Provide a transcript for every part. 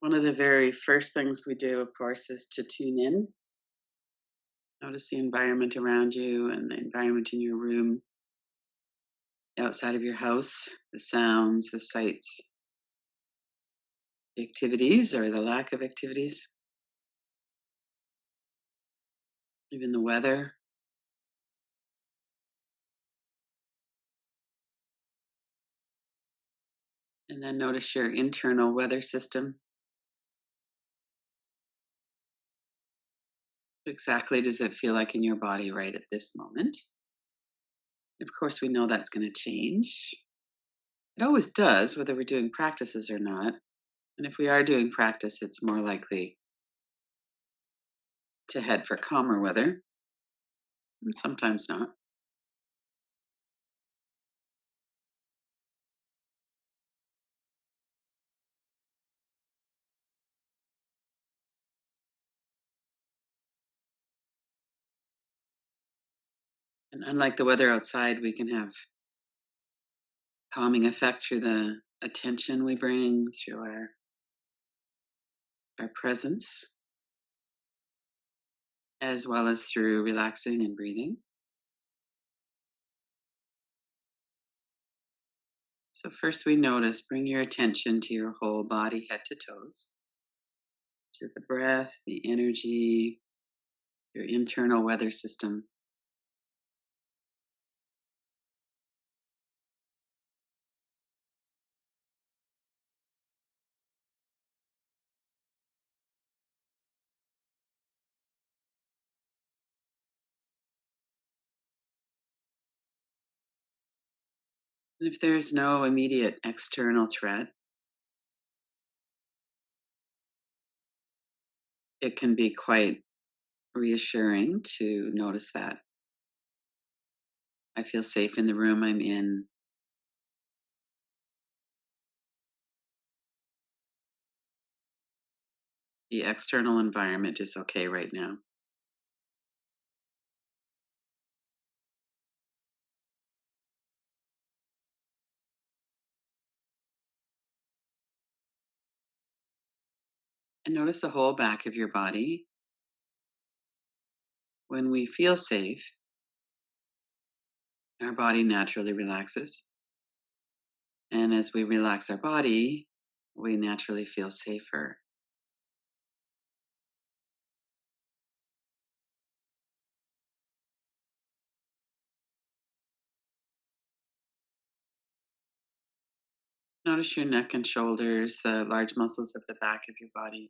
One of the very first things we do, of course, is to tune in. Notice the environment around you and the environment in your room, outside of your house, the sounds, the sights, the activities or the lack of activities, even the weather. And then notice your internal weather system. What exactly does it feel like in your body right at this moment? Of course, we know that's going to change. It always does, whether we're doing practices or not. And if we are doing practice, it's more likely to head for calmer weather, and sometimes not. And unlike the weather outside, we can have calming effects through the attention we bring, through our presence, as well as through relaxing and breathing. So, first we notice, bring your attention to your whole body, head to toes, to the breath, the energy, your internal weather system. And if there's no immediate external threat, it can be quite reassuring to notice that I feel safe in the room I'm in. The external environment is okay right now. And notice the whole back of your body. When we feel safe, our body naturally relaxes. And as we relax our body, we naturally feel safer. Notice your neck and shoulders, the large muscles of the back of your body.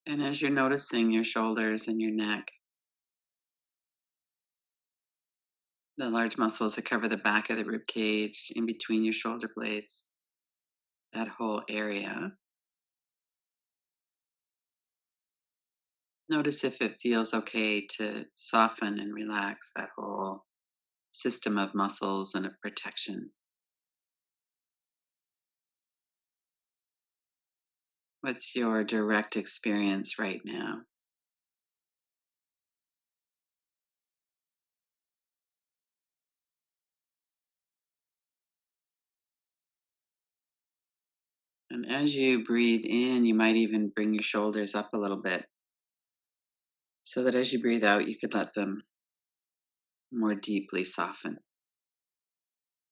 And as you're noticing your shoulders and your neck, the large muscles that cover the back of the rib cage, in between your shoulder blades, that whole area, notice if it feels okay to soften and relax that whole system of muscles and of protection. What's your direct experience right now? And as you breathe in, you might even bring your shoulders up a little bit so that as you breathe out, you could let them more deeply soften.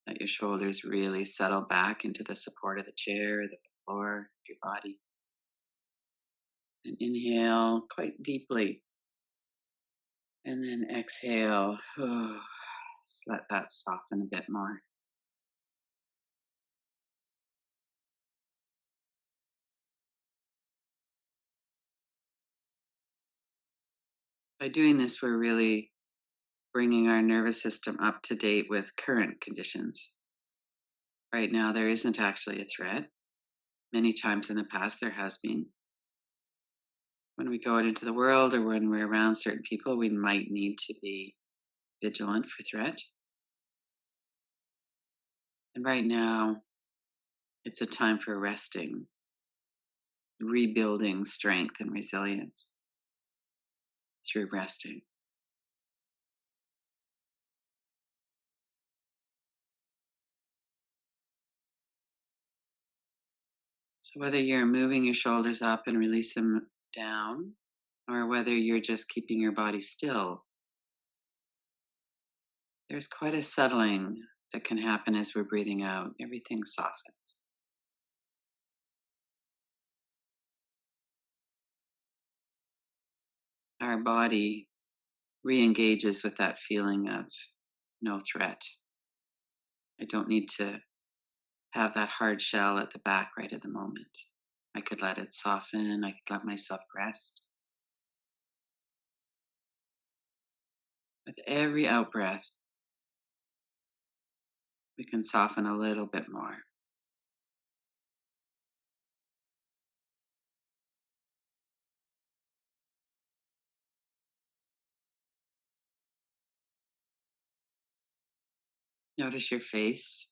Let your shoulders really settle back into the support of the chair, the floor, your body. And inhale quite deeply. And then exhale. Just let that soften a bit more. By doing this, we're really bringing our nervous system up to date with current conditions. Right now, there isn't actually a threat. Many times in the past, there has been. When we go out into the world or when we're around certain people, we might need to be vigilant for threat. And right now, it's a time for resting. rebuilding strength and resilience through resting. So, whether you're moving your shoulders up and release them down, or whether you're just keeping your body still, there's quite a settling that can happen as we're breathing out. Everything softens. Our body re engages with that feeling of no threat. I don't need to have that hard shell at the back right at the moment. I could let it soften. I could let myself rest. With every out breath, we can soften a little bit more. Notice your face.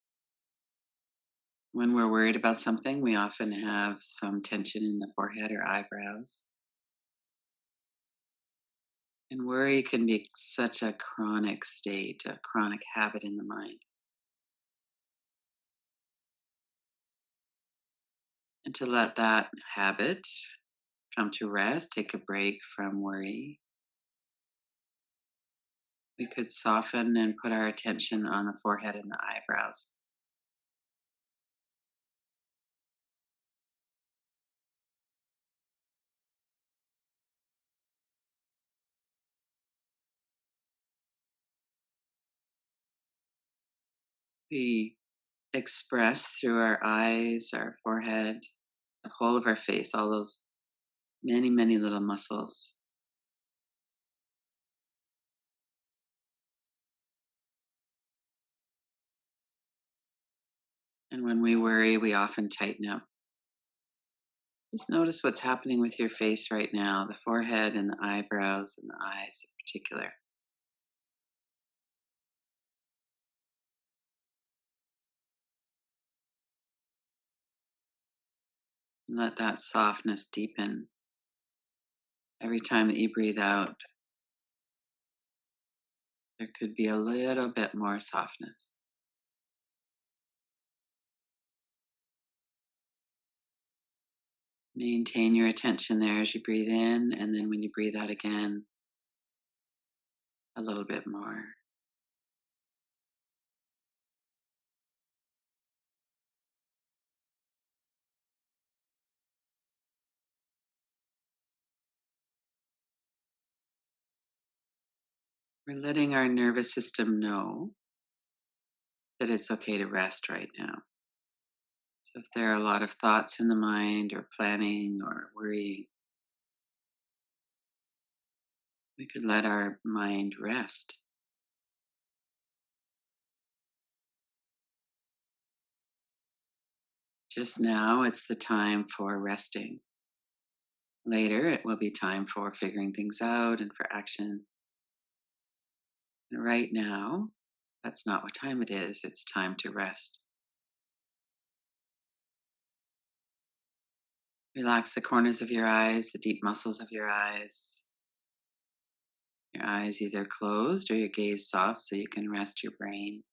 When we're worried about something, we often have some tension in the forehead or eyebrows. And worry can be such a chronic state, a chronic habit in the mind. And to let that habit come to rest, take a break from worry, we could soften and put our attention on the forehead and the eyebrows. We express through our eyes, our forehead, the whole of our face, all those many, many little muscles. And when we worry, we often tighten up. Just notice what's happening with your face right now, the forehead and the eyebrows and the eyes in particular. And let that softness deepen. Every time that you breathe out, there could be a little bit more softness. Maintain your attention there as you breathe in, and then when you breathe out again, a little bit more. We're letting our nervous system know that it's okay to rest right now. So if there are a lot of thoughts in the mind, or planning, or worrying, we could let our mind rest. Just now, it's the time for resting. Later, it will be time for figuring things out and for action. And right now, that's not what time it is. It's time to rest. Relax the corners of your eyes, the deep muscles of your eyes. Your eyes either closed or your gaze soft so you can rest your brain.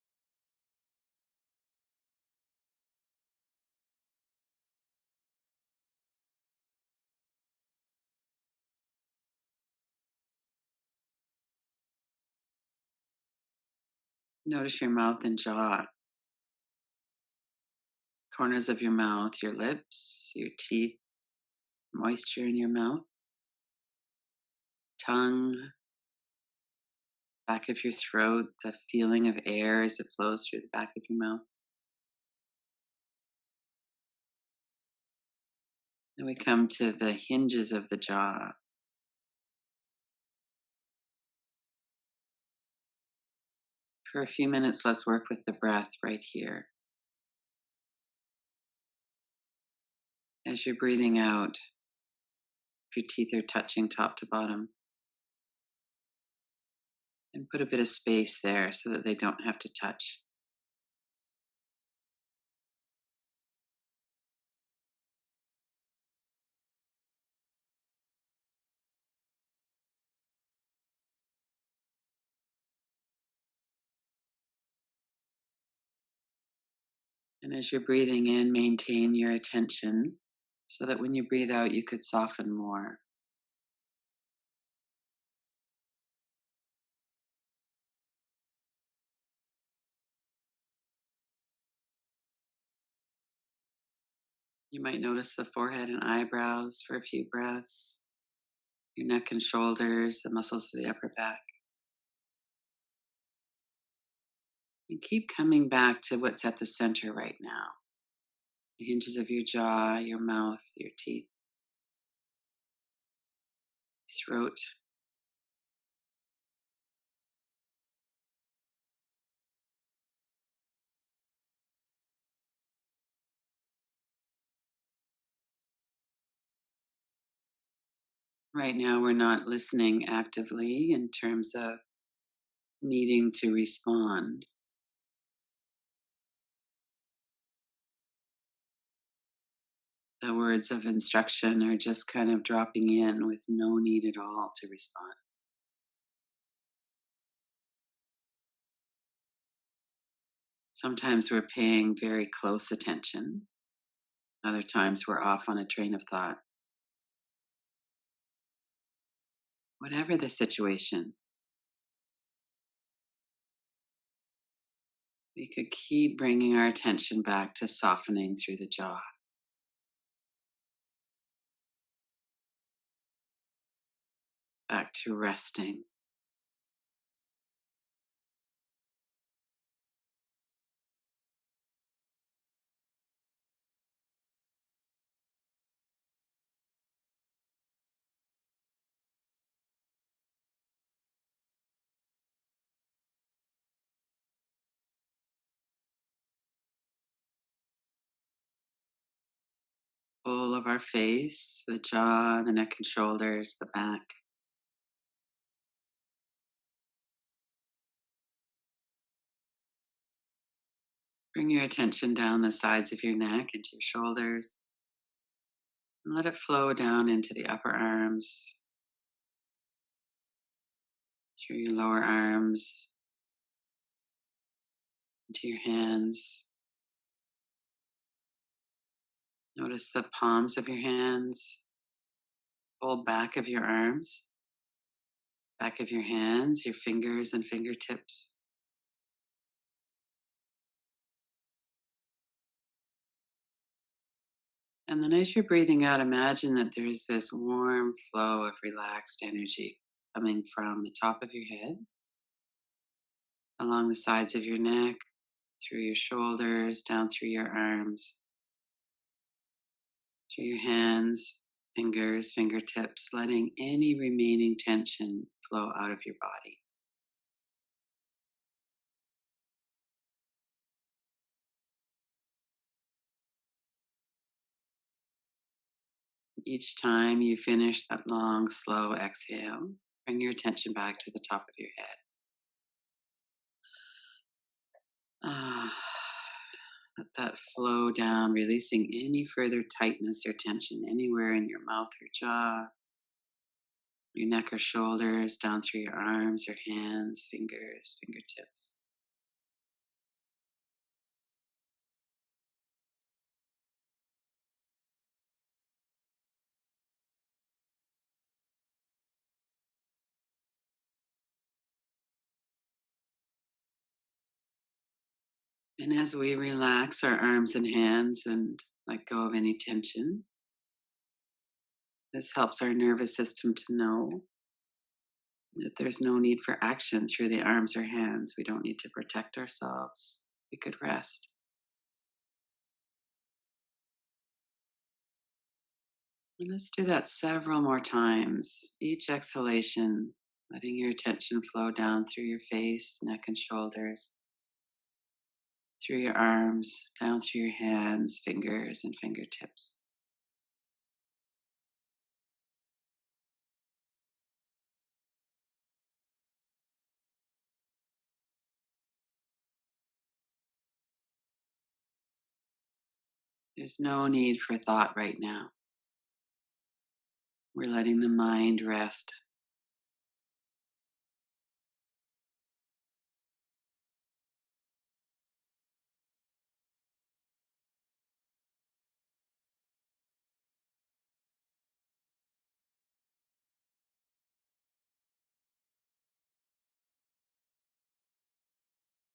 Notice your mouth and jaw, corners of your mouth, your lips, your teeth, moisture in your mouth, tongue, back of your throat, the feeling of air as it flows through the back of your mouth. Then we come to the hinges of the jaw. For a few minutes, let's work with the breath right here. As you're breathing out, if your teeth are touching top to bottom, and put a bit of space there so that they don't have to touch. And as you're breathing in, maintain your attention so that when you breathe out, you could soften more. You might notice the forehead and eyebrows for a few breaths, your neck and shoulders, the muscles of the upper back. And keep coming back to what's at the center right now, the hinges of your jaw, your mouth, your teeth, throat. Right now, we're not listening actively in terms of needing to respond. The words of instruction are just kind of dropping in with no need at all to respond. Sometimes we're paying very close attention, other times we're off on a train of thought. Whatever the situation, we could keep bringing our attention back to softening through the jaw, back to resting. Whole of our face, the jaw, the neck and shoulders, the back. Bring your attention down the sides of your neck into your shoulders and let it flow down into the upper arms, through your lower arms, into your hands. Notice the palms of your hands, whole back of your arms, back of your hands, your fingers and fingertips. And then as you're breathing out, imagine that there's this warm flow of relaxed energy coming from the top of your head, along the sides of your neck, through your shoulders, down through your arms, through your hands, fingers, fingertips, letting any remaining tension flow out of your body. Each time you finish that long, slow exhale, bring your attention back to the top of your head. Ah, let that flow down, releasing any further tightness or tension anywhere in your mouth or jaw, your neck or shoulders, down through your arms or hands, fingers, fingertips. And as we relax our arms and hands and let go of any tension, this helps our nervous system to know that there's no need for action through the arms or hands. We don't need to protect ourselves. We could rest. And let's do that several more times. Each exhalation, letting your attention flow down through your face, neck, and shoulders, through your arms, down through your hands, fingers, and fingertips. There's no need for thought right now. We're letting the mind rest.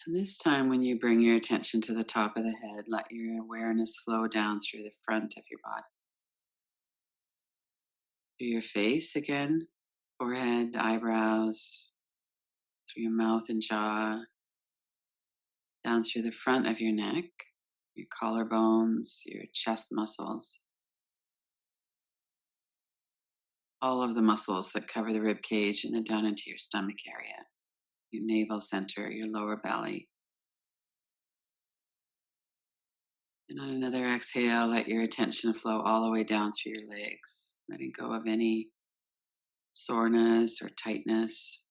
And this time, when you bring your attention to the top of the head, let your awareness flow down through the front of your body, through your face again, forehead, eyebrows, through your mouth and jaw, down through the front of your neck, your collarbones, your chest muscles, all of the muscles that cover the rib cage, and then down into your stomach area, your navel center, your lower belly. And on another exhale, let your attention flow all the way down through your legs, letting go of any soreness or tightness.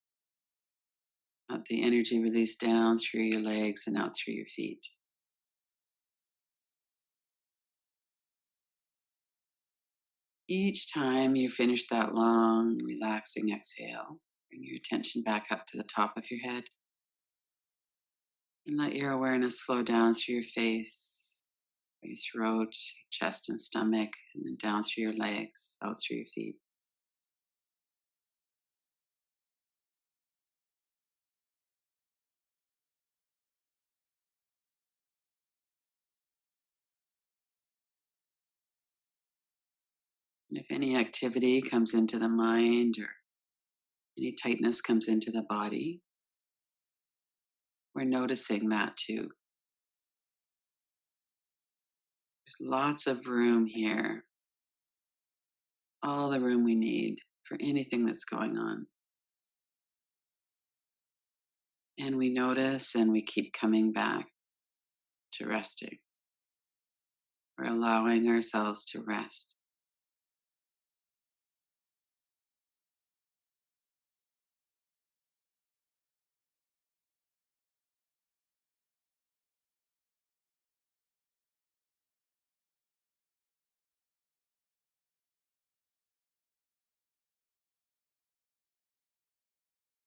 Let the energy release down through your legs and out through your feet. Each time you finish that long, relaxing exhale, bring your attention back up to the top of your head and let your awareness flow down through your face, your throat, your chest and stomach, and then down through your legs, out through your feet. And if any activity comes into the mind or any tightness comes into the body, we're noticing that too. There's lots of room here, all the room we need for anything that's going on. And we notice and we keep coming back to resting. We're allowing ourselves to rest.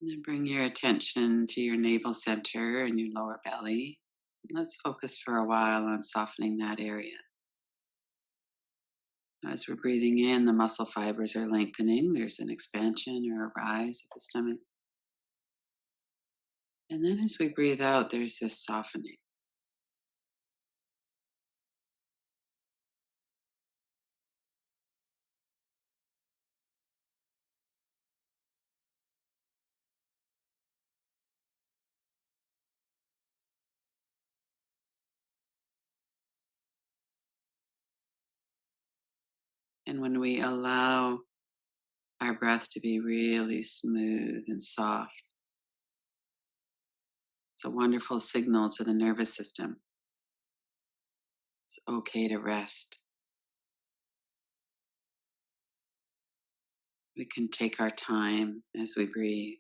And then bring your attention to your navel center and your lower belly. Let's focus for a while on softening that area. As we're breathing in, the muscle fibers are lengthening. There's an expansion or a rise of the stomach. And then as we breathe out, there's this softening. And when we allow our breath to be really smooth and soft, it's a wonderful signal to the nervous system. It's okay to rest. We can take our time as we breathe.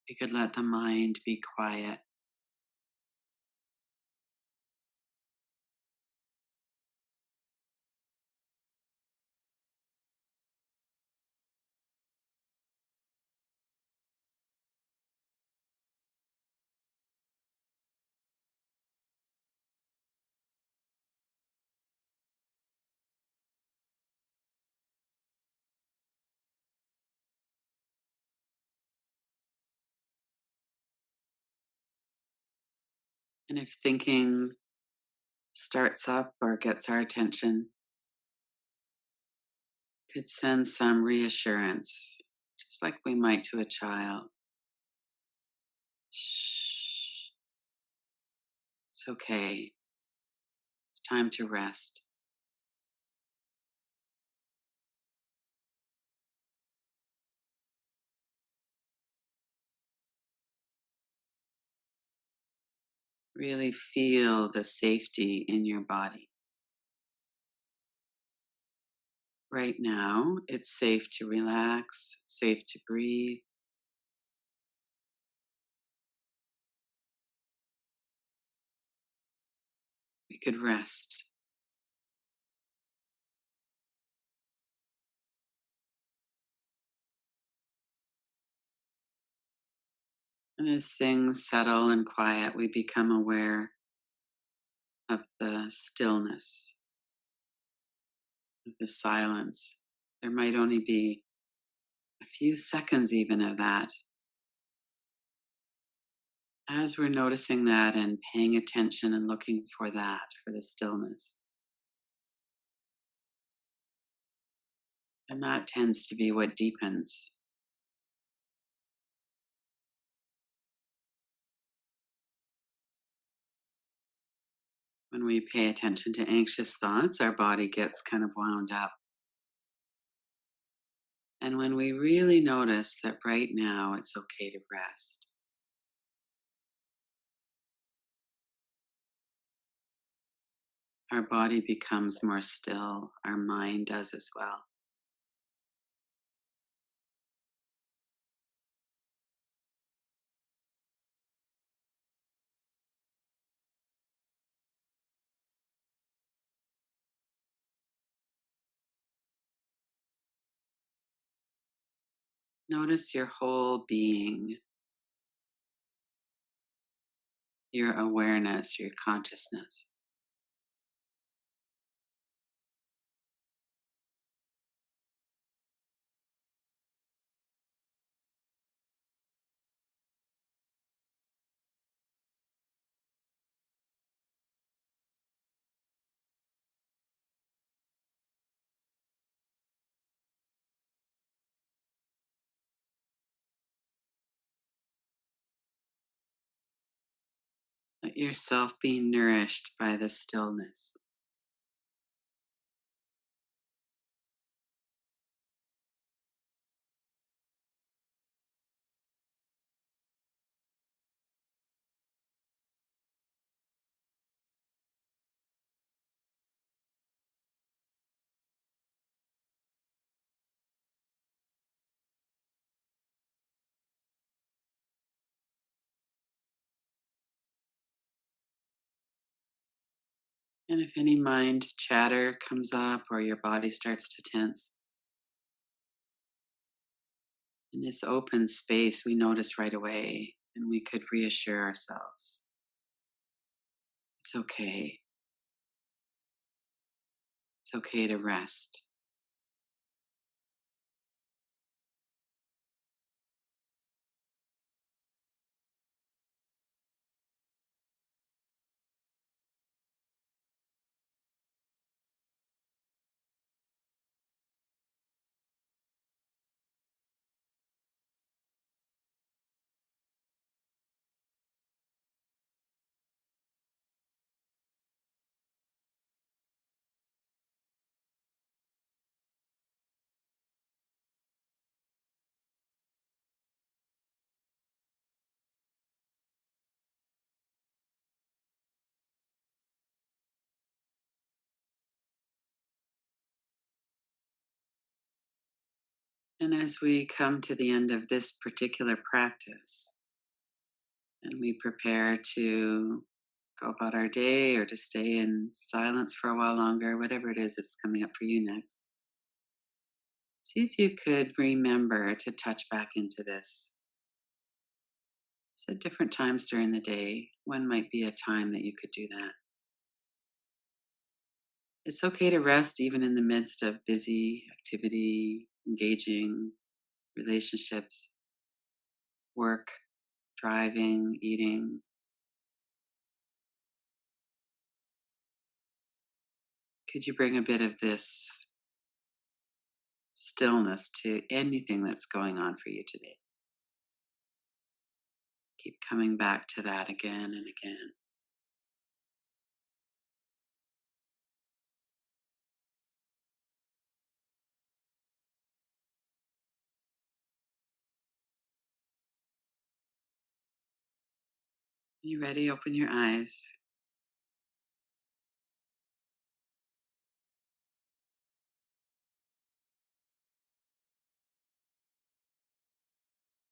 We could let the mind be quiet. And if thinking starts up or gets our attention, could send some reassurance, just like we might to a child. Shh, it's okay. It's time to rest. Really feel the safety in your body. Right now, it's safe to relax, it's safe to breathe. you could rest. And as things settle and quiet, we become aware of the stillness, of the silence. There might only be a few seconds even of that. As we're noticing that and paying attention and looking for that, for the stillness. And that tends to be what deepens. When we pay attention to anxious thoughts, our body gets kind of wound up. And when we really notice that right now it's okay to rest, our body becomes more still, our mind does as well. Notice your whole being, your awareness, your consciousness. Let yourself be nourished by the stillness. And if any mind chatter comes up or your body starts to tense, in this open space, we notice right away and we could reassure ourselves. It's okay. It's okay to rest. And as we come to the end of this particular practice and we prepare to go about our day or to stay in silence for a while longer, whatever it is that's coming up for you next, see if you could remember to touch back into this. So, different times during the day, when might be a time that you could do that? It's okay to rest even in the midst of busy activity, engaging relationships, work, driving, eating. Could you bring a bit of this stillness to anything that's going on for you today? Keep coming back to that again and again. You ready? Open your eyes.